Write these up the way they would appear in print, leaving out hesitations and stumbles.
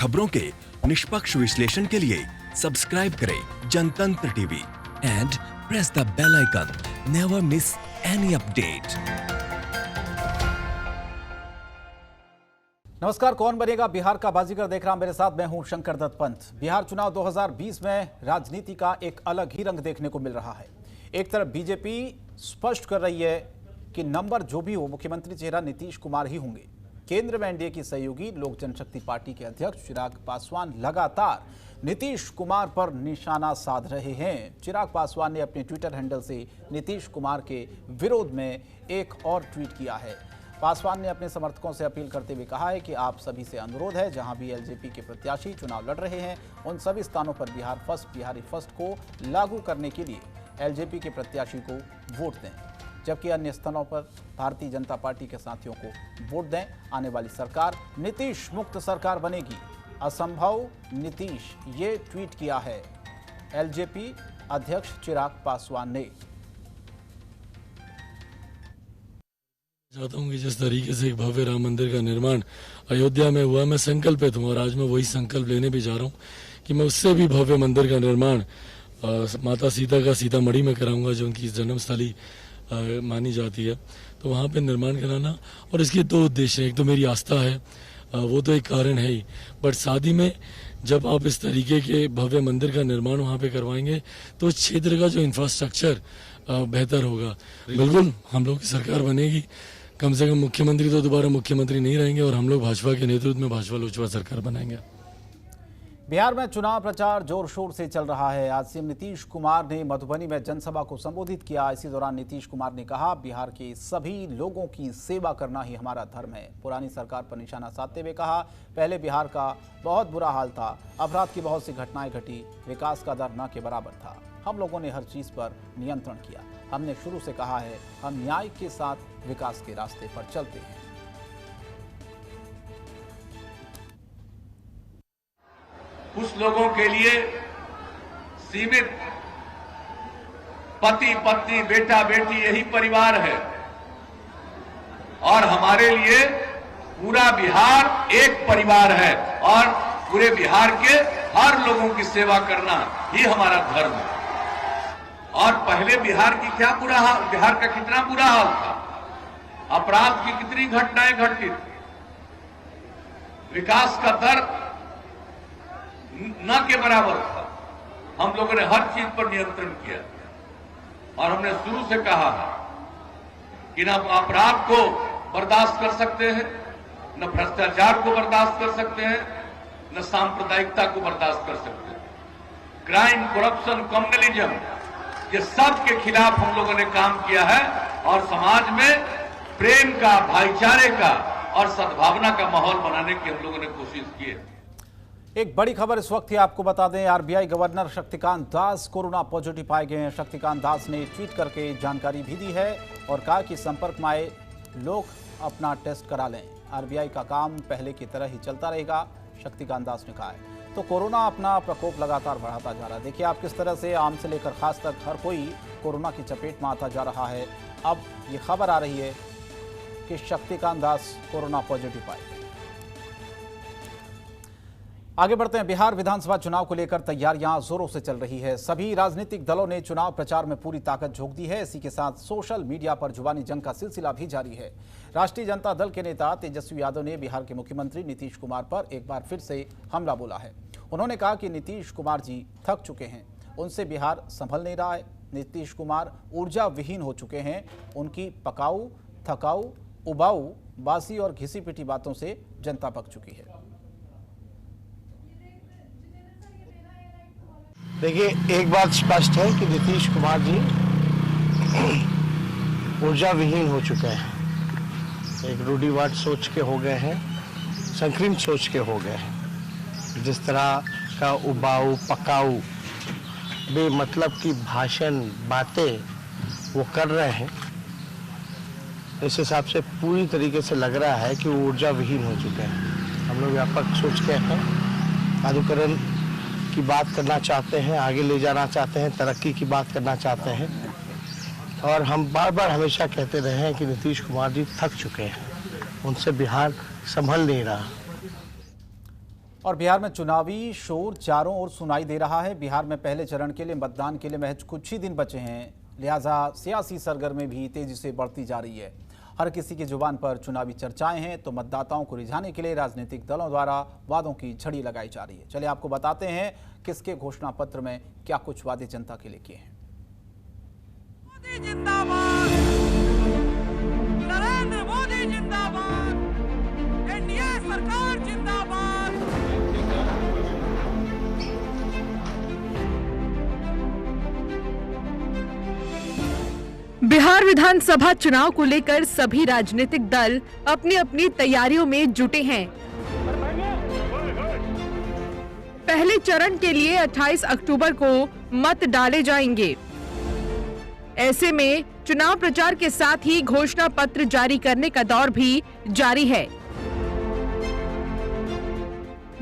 खबरों के निष्पक्ष विश्लेषण के लिए सब्सक्राइब करें Jantantra TV and press the bell icon. Never miss any update. नमस्कार, कौन बनेगा बिहार का बाजीगर देख रहा मेरे साथ मैं हूं शंकर दत्त पंत। बिहार चुनाव 2020 में राजनीति का एक अलग ही रंग देखने को मिल रहा है। एक तरफ बीजेपी स्पष्ट कर रही है कि नंबर जो भी हो मुख्यमंत्री चेहरा नीतीश कुमार ही होंगे। केंद्र में एनडीए की सहयोगी लोक जनशक्ति पार्टी के अध्यक्ष चिराग पासवान लगातार नीतीश कुमार पर निशाना साध रहे हैं। चिराग पासवान ने अपने ट्विटर हैंडल से नीतीश कुमार के विरोध में एक और ट्वीट किया है। पासवान ने अपने समर्थकों से अपील करते हुए कहा है कि आप सभी से अनुरोध है, जहां भी एलजेपी के प्रत्याशी चुनाव लड़ रहे हैं उन सभी स्थानों पर बिहारी फर्स्ट को लागू करने के लिए एलजेपी के प्रत्याशी को वोट दें, जबकि अन्य स्थानों पर भारतीय जनता पार्टी के साथियों को वोट दें। आने वाली सरकार नीतीश मुक्त सरकार बनेगी, असंभव नीतीश, ये ट्वीट किया है एलजेपी अध्यक्ष चिराग पासवान ने। चाहता हूँ कि जिस तरीके से एक भव्य राम मंदिर का निर्माण अयोध्या में हुआ, मैं संकल्पित हूँ और आज मैं वही संकल्प लेने भी जा रहा हूँ कि मैं उससे भी भव्य मंदिर का निर्माण माता सीता का सीतामढ़ी में कराऊंगा, जो उनकी जन्मस्थली मानी जाती है। तो वहाँ पे निर्माण कराना, और इसके दो उद्देश्य हैं। एक तो मेरी आस्था है, वो तो एक कारण है ही, बट शादी में जब आप इस तरीके के भव्य मंदिर का निर्माण वहाँ पे करवाएंगे तो उस क्षेत्र का जो इंफ्रास्ट्रक्चर बेहतर होगा। बिल्कुल हम लोग की सरकार बनेगी, कम से कम मुख्यमंत्री तो दोबारा मुख्यमंत्री नहीं रहेंगे और हम लोग भाजपा के नेतृत्व में भाजपा लोजपा सरकार बनाएंगे। बिहार में चुनाव प्रचार जोर शोर से चल रहा है। आज सीएम नीतीश कुमार ने मधुबनी में जनसभा को संबोधित किया। इसी दौरान नीतीश कुमार ने कहा, बिहार के सभी लोगों की सेवा करना ही हमारा धर्म है। पुरानी सरकार पर निशाना साधते हुए कहा, पहले बिहार का बहुत बुरा हाल था, अपराध की बहुत सी घटनाएं घटी, विकास का दर न के बराबर था। हम लोगों ने हर चीज पर नियंत्रण किया। हमने शुरू से कहा है, हम न्याय के साथ विकास के रास्ते पर चलते हैं। कुछ लोगों के लिए सीमित पति पत्नी बेटा बेटी यही परिवार है, और हमारे लिए पूरा बिहार एक परिवार है और पूरे बिहार के हर लोगों की सेवा करना ही हमारा धर्म है। और पहले बिहार की क्या बुरा हाल, बिहार का कितना बुरा हाल था, अपराध की कितनी घटनाएं घटी, विकास का दर न के बराबर था। हम लोगों ने हर चीज पर नियंत्रण किया और हमने शुरू से कहा है कि न अपराध को बर्दाश्त कर सकते हैं, न भ्रष्टाचार को बर्दाश्त कर सकते हैं, न सांप्रदायिकता को बर्दाश्त कर सकते हैं। क्राइम, करप्शन, कम्युनलिज्म, ये सब के खिलाफ हम लोगों ने काम किया है और समाज में प्रेम का, भाईचारे का और सद्भावना का माहौल बनाने की हम लोगों ने कोशिश की है। एक बड़ी खबर इस वक्त ही आपको बता दें, RBI governor Shaktikanta Das corona positive पाए गए हैं। शक्तिकांत दास ने ट्वीट करके जानकारी भी दी है और कहा कि संपर्क में आए लोग अपना टेस्ट करा लें। आरबीआई का काम पहले की तरह ही चलता रहेगा, शक्तिकांत दास ने कहा है। तो कोरोना अपना प्रकोप लगातार बढ़ाता जा रहा है। देखिए आप किस तरह से आम से लेकर खास तक हर कोई कोरोना की चपेट में आता जा रहा है। अब ये खबर आ रही है कि शक्तिकांत दास कोरोना पॉजिटिव पाए। आगे बढ़ते हैं। बिहार विधानसभा चुनाव को लेकर तैयारियां जोरों से चल रही है। सभी राजनीतिक दलों ने चुनाव प्रचार में पूरी ताकत झोंक दी है। इसी के साथ सोशल मीडिया पर जुबानी जंग का सिलसिला भी जारी है। राष्ट्रीय जनता दल के नेता तेजस्वी यादव ने बिहार के मुख्यमंत्री नीतीश कुमार पर एक बार फिर से हमला बोला है। उन्होंने कहा कि नीतीश कुमार जी थक चुके हैं, उनसे बिहार संभल नहीं रहा है। नीतीश कुमार ऊर्जा विहीन हो चुके हैं। उनकी पकाऊ, थकाऊ, उबाऊ, बासी और घिसी पिटी बातों से जनता पक चुकी है। देखिए, एक बात स्पष्ट है कि नीतीश कुमार जी ऊर्जा विहीन हो चुके हैं। एक रूढ़िवाद सोच के हो गए हैं, संकीर्ण सोच के हो गए हैं। जिस तरह का उबाऊ, पकाऊ, बेमतलब की भाषण, बातें वो कर रहे हैं, इस हिसाब से पूरी तरीके से लग रहा है कि वो ऊर्जा विहीन हो चुके हैं। हम लोग व्यापक सोच के हैं, साधुकरण की बात करना चाहते हैं, आगे ले जाना चाहते हैं, तरक्की की बात करना चाहते हैं। और हम बार बार हमेशा कहते रहे हैं कि नीतीश कुमार जी थक चुके हैं, उनसे बिहार संभल नहीं रहा। और बिहार में चुनावी शोर चारों ओर सुनाई दे रहा है। बिहार में पहले चरण के लिए मतदान के लिए महज कुछ ही दिन बचे हैं, लिहाजा सियासी सरगर्मी भी तेजी से बढ़ती जा रही है। हर किसी की जुबान पर चुनावी चर्चाएं हैं, तो मतदाताओं को रिझाने के लिए राजनीतिक दलों द्वारा वादों की झड़ी लगाई जा रही है। चलिए आपको बताते हैं किसके घोषणा पत्र में क्या कुछ वादे जनता के लिए किए हैं। मोदी जिंदाबाद, नरेंद्र मोदी जिंदाबाद, एनडीए सरकार जिंदाबाद। बिहार विधानसभा चुनाव को लेकर सभी राजनीतिक दल अपनी अपनी तैयारियों में जुटे हैं। पहले चरण के लिए 28 अक्टूबर को मत डाले जाएंगे। ऐसे में चुनाव प्रचार के साथ ही घोषणा पत्र जारी करने का दौर भी जारी है।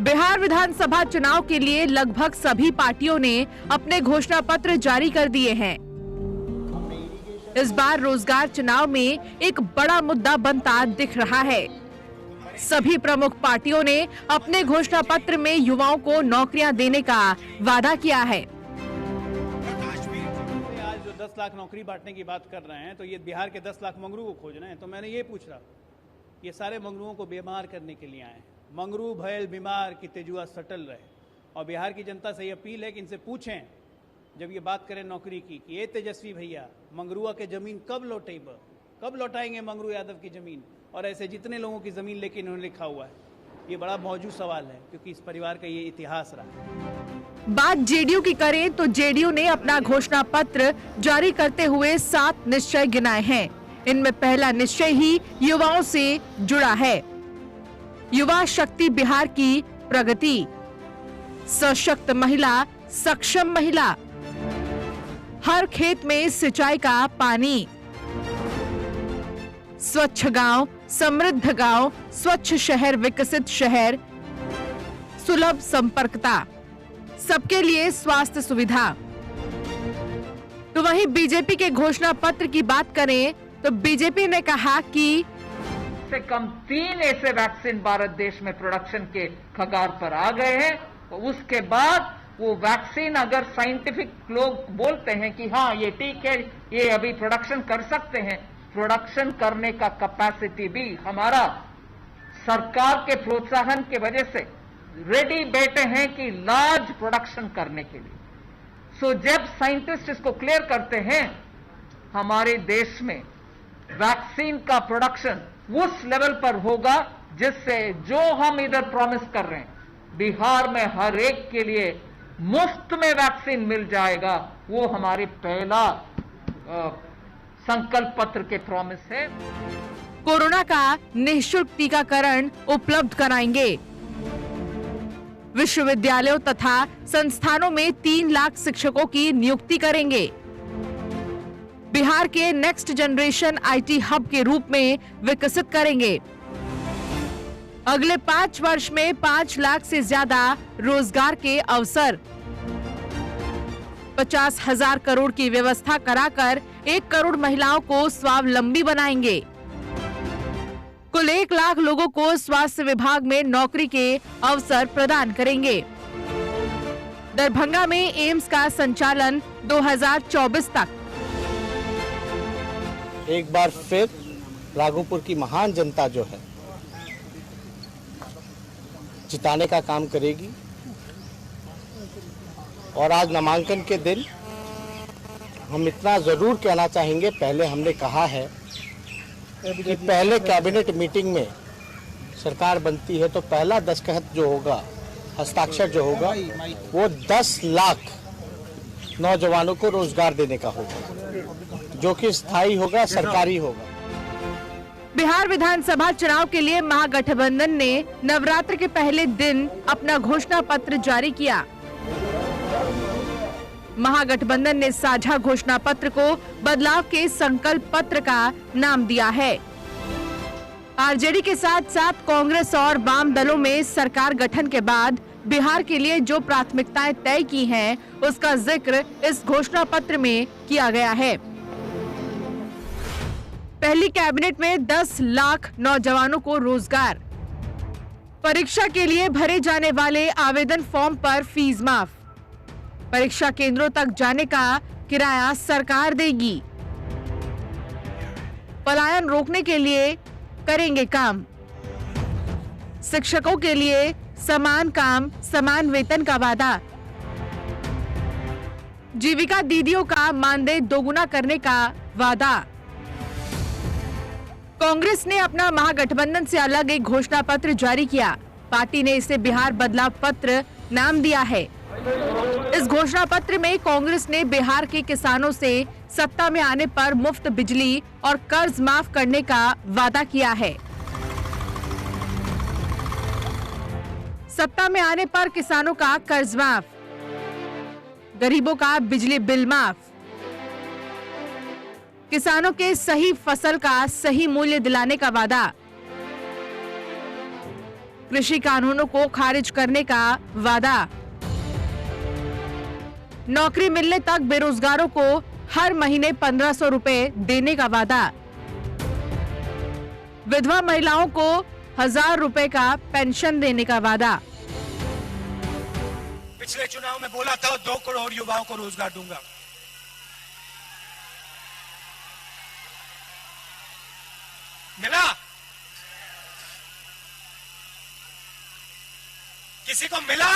बिहार विधानसभा चुनाव के लिए लगभग सभी पार्टियों ने अपने घोषणा पत्र जारी कर दिए हैं। इस बार रोजगार चुनाव में एक बड़ा मुद्दा बनता दिख रहा है। सभी प्रमुख पार्टियों ने अपने घोषणा पत्र में युवाओं को नौकरियां देने का वादा किया है। आज जो 10 लाख नौकरी बांटने की बात कर रहे हैं, तो ये बिहार के 10 लाख मंगरू को खोज रहे हैं। तो मैंने ये पूछ रहा, ये सारे मंगरुओं को बीमार करने के लिए आए हैं। मंगरू भयल बीमार की तेजुआ सटल रहे। और बिहार की जनता से ये अपील है कि इनसे पूछें, जब ये बात करें नौकरी की, कि ये तेजस्वी भैया मंगरुआ के जमीन कब लौटेब, कब लौटाएंगे मंगरू यादव की जमीन, और ऐसे जितने लोगों की जमीन लेके इन्होंने लिखा हुआ है। ये बड़ा मौजूद सवाल है, क्योंकि इस परिवार का ये इतिहास रहा। बात जेडीयू की करें तो जेडीयू ने अपना घोषणा पत्र जारी करते हुए 7 निश्चय गिनाए हैं। इनमें पहला निश्चय ही युवाओं से जुड़ा है। युवा शक्ति बिहार की प्रगति, सशक्त महिला, सक्षम महिला, हर खेत में सिंचाई का पानी, स्वच्छ गांव, समृद्ध गांव, स्वच्छ शहर, विकसित शहर, सुलभ संपर्कता, सबके लिए स्वास्थ्य सुविधा। तो वहीं बीजेपी के घोषणा पत्र की बात करें तो बीजेपी ने कहा कि से कम 3 ऐसे वैक्सीन भारत देश में प्रोडक्शन के कगार पर आ गए हैं। तो उसके बाद वो वैक्सीन अगर साइंटिफिक लोग बोलते हैं कि हाँ ये ठीक है, ये अभी प्रोडक्शन कर सकते हैं, प्रोडक्शन करने का कैपेसिटी भी हमारा सरकार के प्रोत्साहन के वजह से रेडी बैठे हैं कि लार्ज प्रोडक्शन करने के लिए। सो जब साइंटिस्ट इसको क्लियर करते हैं, हमारे देश में वैक्सीन का प्रोडक्शन उस लेवल पर होगा जिससे जो हम इधर प्रॉमिस कर रहे हैं, बिहार में हर एक के लिए मुफ्त में वैक्सीन मिल जाएगा, वो हमारे पहला संकल्प पत्र के प्रॉमिस है। कोरोना का निःशुल्क टीकाकरण उपलब्ध कराएंगे। विश्वविद्यालयों तथा संस्थानों में 3 लाख शिक्षकों की नियुक्ति करेंगे। बिहार के नेक्स्ट जनरेशन आईटी हब के रूप में विकसित करेंगे। अगले 5 वर्ष में 5 लाख से ज्यादा रोजगार के अवसर, 50,000 करोड़ की व्यवस्था कराकर 1 करोड़ महिलाओं को स्वावलंबी बनाएंगे। कुल 1 लाख लोगों को स्वास्थ्य विभाग में नौकरी के अवसर प्रदान करेंगे। दरभंगा में एम्स का संचालन 2024 तक। एक बार फिर राघोपुर की महान जनता जो है जिताने का काम करेगी। और आज नामांकन के दिन हम इतना जरूर कहना चाहेंगे, पहले हमने कहा है कि पहले कैबिनेट मीटिंग में सरकार बनती है तो पहला दस्तखत जो होगा, हस्ताक्षर जो होगा, वो 10 लाख नौजवानों को रोजगार देने का होगा, जो कि स्थायी होगा, सरकारी होगा। बिहार विधानसभा चुनाव के लिए महागठबंधन ने नवरात्र के पहले दिन अपना घोषणा पत्र जारी किया। महागठबंधन ने साझा घोषणा पत्र को बदलाव के संकल्प पत्र का नाम दिया है। आरजेडी के साथ साथ कांग्रेस और वाम दलों में सरकार गठन के बाद बिहार के लिए जो प्राथमिकताएं तय की हैं, उसका जिक्र इस घोषणा पत्र में किया गया है। पहली कैबिनेट में 10 लाख नौजवानों को रोजगार, परीक्षा के लिए भरे जाने वाले आवेदन फॉर्म पर फीस माफ। परीक्षा केंद्रों तक जाने का किराया सरकार देगी। पलायन रोकने के लिए करेंगे काम। शिक्षकों के लिए समान काम समान वेतन का वादा। जीविका दीदियों का मानदेय दोगुना करने का वादा। कांग्रेस ने अपना महागठबंधन से अलग एक घोषणा पत्र जारी किया। पार्टी ने इसे बिहार बदलाव पत्र नाम दिया है। इस घोषणा पत्र में कांग्रेस ने बिहार के किसानों से सत्ता में आने पर मुफ्त बिजली और कर्ज माफ करने का वादा किया है। सत्ता में आने पर किसानों का कर्ज माफ, गरीबों का बिजली बिल माफ, किसानों के सही फसल का सही मूल्य दिलाने का वादा, कृषि कानूनों को खारिज करने का वादा, नौकरी मिलने तक बेरोजगारों को हर महीने 1500 रुपए देने का वादा, विधवा महिलाओं को 1000 रुपए का पेंशन देने का वादा। पिछले चुनाव में बोला था 2 करोड़ युवाओं को रोजगार दूंगा। मिला? किसी को मिला?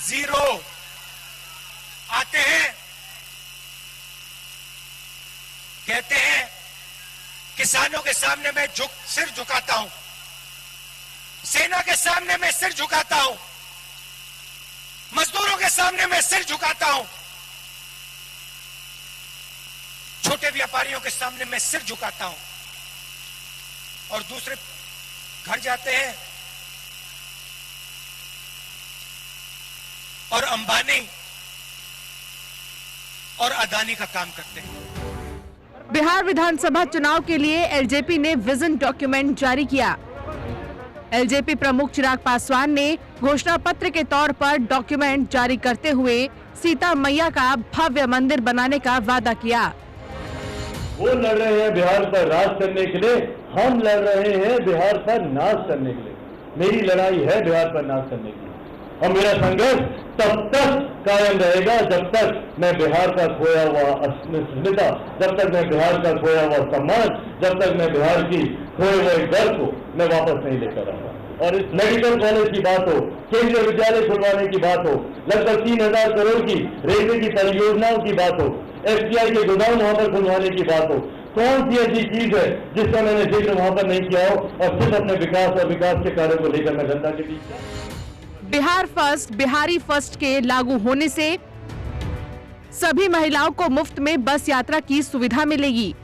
जीरो। आते हैं, कहते हैं किसानों के सामने मैं सिर झुकाता हूं, सेना के सामने मैं सिर झुकाता हूं, मजदूरों के सामने मैं सिर झुकाता हूं, छोटे व्यापारियों के सामने मैं सिर झुकाता हूं। और दूसरे घर जाते हैं और अंबानी और अदानी का काम करते हैं। बिहार विधानसभा चुनाव के लिए एलजेपी ने विजन डॉक्यूमेंट जारी किया। एलजेपी प्रमुख चिराग पासवान ने घोषणा पत्र के तौर पर डॉक्यूमेंट जारी करते हुए सीता मैया का भव्य मंदिर बनाने का वादा किया। वो लड़ रहे हैं बिहार पर राज करने के लिए, हम लड़ रहे हैं बिहार पर नाश करने के लिए। मेरी लड़ाई है बिहार पर नाश करने की, और मेरा संघर्ष तब तक कायम रहेगा जब तक मैं बिहार का खोया हुआ अस्मिता, जब तक मैं बिहार का खोया हुआ सम्मान, जब तक मैं बिहार की खोए हुए घर को मैं वापस नहीं लेकर आऊंगा। और इस मेडिकल कॉलेज की बात हो, केंद्रीय विद्यालय खुलवाने की बात हो, लगभग 3000 करोड़ की रेलवे की परियोजनाओं की बात हो, एफसीआई के गोदाम वहां पर खुलवाने की बात हो, कौन सी ऐसी चीज है जिसका मैंने जिक्र वहां पर नहीं किया हो, और सिर्फ अपने विकास और विकास के कार्यों को लेकर मैं जनता के बीच। बिहार फर्स्ट, बिहारी फर्स्ट के लागू होने से सभी महिलाओं को मुफ्त में बस यात्रा की सुविधा मिलेगी।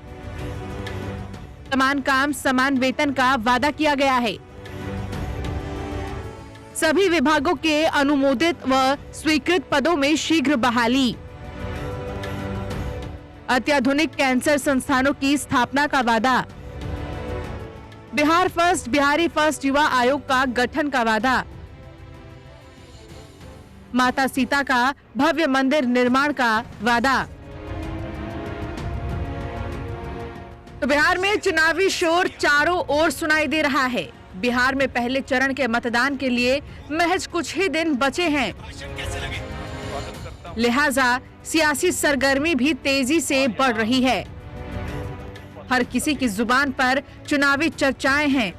समान काम समान वेतन का वादा किया गया है। सभी विभागों के अनुमोदित व स्वीकृत पदों में शीघ्र बहाली। अत्याधुनिक कैंसर संस्थानों की स्थापना का वादा। बिहार फर्स्ट, बिहारी फर्स्ट युवा आयोग का गठन का वादा। माता सीता का भव्य मंदिर निर्माण का वादा। तो बिहार में चुनावी शोर चारों ओर सुनाई दे रहा है। बिहार में पहले चरण के मतदान के लिए महज कुछ ही दिन बचे हैं, लिहाजा सियासी सरगर्मी भी तेजी से बढ़ रही है। हर किसी की जुबान पर चुनावी चर्चाएं हैं,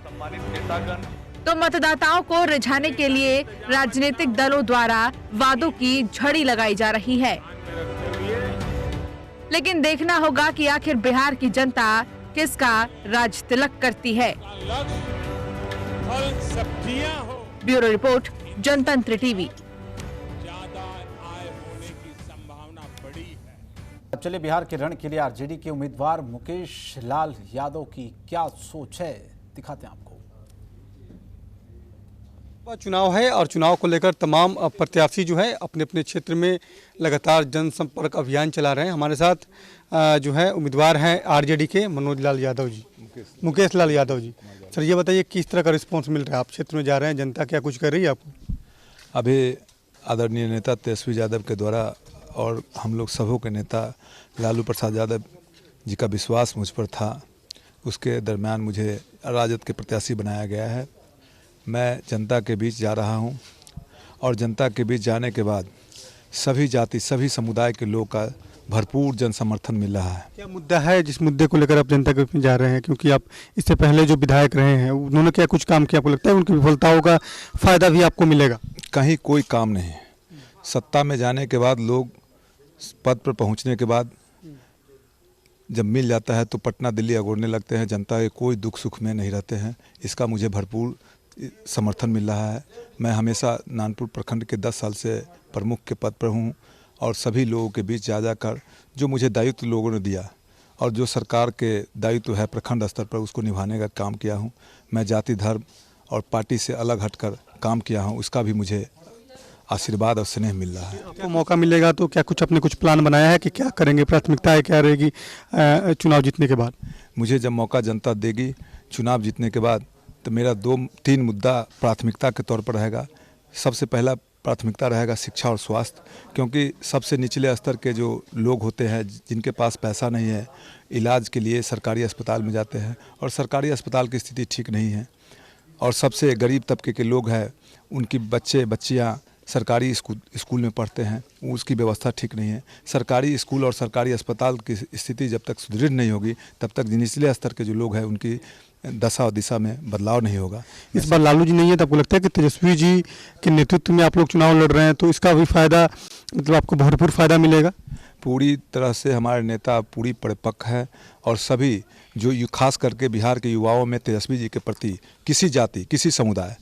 तो मतदाताओं को रिझाने के लिए राजनीतिक दलों द्वारा वादों की झड़ी लगाई जा रही है। लेकिन देखना होगा कि आखिर बिहार की जनता किसका राज तिलक करती है। ब्यूरो रिपोर्ट, जनतंत्र टीवी। अब चलिए बिहार के रण के लिए आरजेडी के उम्मीदवार मुकेश लाल यादव की क्या सोच है, दिखाते हैं आपको। चुनाव है और चुनाव को लेकर तमाम प्रत्याशी जो है अपने अपने क्षेत्र में लगातार जनसंपर्क अभियान चला रहे हैं। हमारे साथ जो है उम्मीदवार हैं आरजेडी के मनोज लाल यादव जी, मुकेश लाल यादव जी। सर ये बताइए किस तरह का रिस्पांस मिल रहा है, आप क्षेत्र में जा रहे हैं, जनता क्या कुछ कर रही है आपको? अभी आदरणीय नेता तेजस्वी यादव के द्वारा और हम लोग सबों के नेता लालू प्रसाद यादव जी का विश्वास मुझ पर था उसके दरमियान मुझे राजद के प्रत्याशी बनाया गया है। मैं जनता के बीच जा रहा हूं और जनता के बीच जाने के बाद सभी जाति सभी समुदाय के लोग का भरपूर जन समर्थन मिल रहा है। क्या मुद्दा है जिस मुद्दे को लेकर आप जनता के बीच में जा रहे हैं, क्योंकि आप इससे पहले जो विधायक रहे हैं उन्होंने क्या कुछ काम किया, आपको लगता है उनकी विफलताओं का फायदा भी आपको मिलेगा? कहीं कोई काम नहीं। सत्ता में जाने के बाद लोग पद पर पहुंचने के बाद जब मिल जाता है तो पटना दिल्ली अगोरने लगते हैं, जनता के कोई दुख सुख में नहीं रहते हैं। इसका मुझे भरपूर समर्थन मिल रहा है। मैं हमेशा नानपुर प्रखंड के 10 साल से प्रमुख के पद पर हूँ और सभी लोगों के बीच जा कर जो मुझे दायित्व लोगों ने दिया और जो सरकार के दायित्व है प्रखंड स्तर पर उसको निभाने का काम किया हूँ। मैं जाति धर्म और पार्टी से अलग हटकर काम किया हूँ, उसका भी मुझे आशीर्वाद और स्नेह मिल रहा है। आपको मौका मिलेगा तो क्या कुछ अपने कुछ प्लान बनाया है कि क्या करेंगे, प्राथमिकताएं क्या रहेगी चुनाव जीतने के बाद? मुझे जब मौका जनता देगी चुनाव जीतने के बाद तो मेरा 2-3 मुद्दा प्राथमिकता के तौर पर रहेगा। सबसे पहला प्राथमिकता रहेगा शिक्षा और स्वास्थ्य, क्योंकि सबसे निचले स्तर के जो लोग होते हैं जिनके पास पैसा नहीं है, इलाज के लिए सरकारी अस्पताल में जाते हैं और सरकारी अस्पताल की स्थिति ठीक नहीं है। और सबसे गरीब तबके के लोग हैं, उनकी बच्चियाँ सरकारी स्कूल में पढ़ते हैं, उसकी व्यवस्था ठीक नहीं है। सरकारी स्कूल और सरकारी अस्पताल की स्थिति जब तक सुदृढ़ नहीं होगी तब तक निचले स्तर के जो लोग हैं उनकी दशा और दिशा में बदलाव नहीं होगा। इस बार लालू जी नहीं है तो आपको लगता है कि तेजस्वी जी के नेतृत्व में आप लोग चुनाव लड़ रहे हैं तो इसका भी फायदा, मतलब आपको भरपूर फायदा मिलेगा? पूरी तरह से हमारे नेता पूरी परिपक्व है और सभी जो खास करके बिहार के युवाओं में तेजस्वी जी के प्रति किसी जाति किसी समुदाय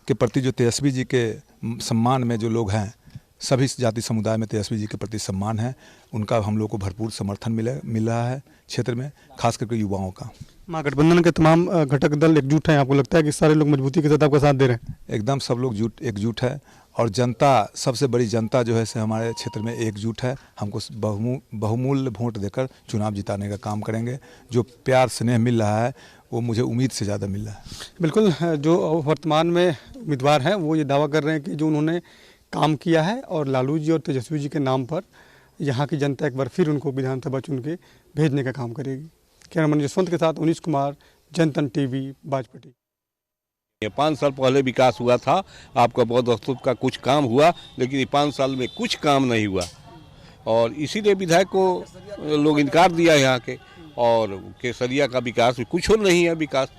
के प्रति जो तेजस्वी जी के सम्मान में जो लोग हैं, सभी जाति समुदाय में तेजस्वी जी के प्रति सम्मान है, उनका हम लोग को भरपूर समर्थन मिल रहा है क्षेत्र में, खास करके युवाओं का। महागठबंधन के तमाम घटक दल एकजुट हैं, आपको लगता है कि सारे लोग मजबूती के साथ आपका साथ दे रहे हैं? एकदम सब लोग एकजुट है और जनता, सबसे बड़ी जनता जो है से हमारे क्षेत्र में एकजुट है। हमको बहुमूल्य वोट देकर चुनाव जिताने का काम करेंगे। जो प्यार स्नेह मिल रहा है वो मुझे उम्मीद से ज़्यादा मिल रहा है। बिल्कुल, जो वर्तमान में उम्मीदवार हैं वो ये दावा कर रहे हैं कि जो उन्होंने काम किया है और लालू जी और तेजस्वी जी के नाम पर यहाँ की जनता एक बार फिर उनको विधानसभा चुन के भेजने का काम करेगी। कैमरामैन जसवंत के साथ उनीश कुमार, जनतन टीवी, बाजपट्टी। ये 5 साल पहले विकास हुआ था, आपका बहुत वस्तु का कुछ काम हुआ, लेकिन 5 साल में कुछ काम नहीं हुआ और इसीलिए विधायक को लोग इनकार दिया यहाँ के। और केसरिया का विकास भी कुछ और नहीं है। विकास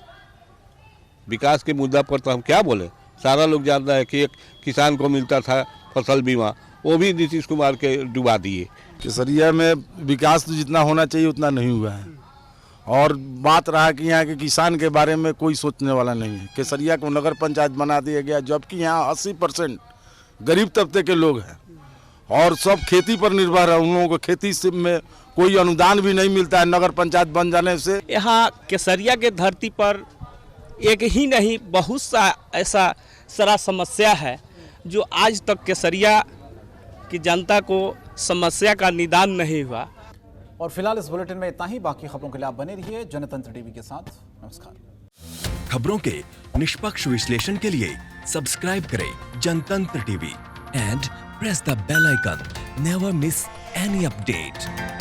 के मुद्दा पर तो हम क्या बोले, सारा लोग जानता है कि एक किसान को मिलता था फसल बीमा, वो भी नीतीश कुमार के डुबा दिए। केसरिया में विकास तो जितना होना चाहिए उतना नहीं हुआ है और बात रहा कि यहाँ के किसान के बारे में कोई सोचने वाला नहीं है। केसरिया को नगर पंचायत बना दिया गया, जबकि यहाँ 80% गरीब तबके के लोग हैं और सब खेती पर निर्भर है। उन लोगों को खेती से में कोई अनुदान भी नहीं मिलता है नगर पंचायत बन जाने से। यहाँ केसरिया के धरती पर एक ही नहीं बहुत सा ऐसा सारा समस्या है जो आज तक केसरिया की जनता को समस्या का निदान नहीं हुआ। और फिलहाल इस बुलेटिन में इतना ही। बाकी खबरों के लिए आप बने रहिए जनतंत्र टीवी के साथ। नमस्कार। खबरों के निष्पक्ष विश्लेषण के लिए सब्सक्राइब करें Jantantra TV and press the bell icon. Never miss any update.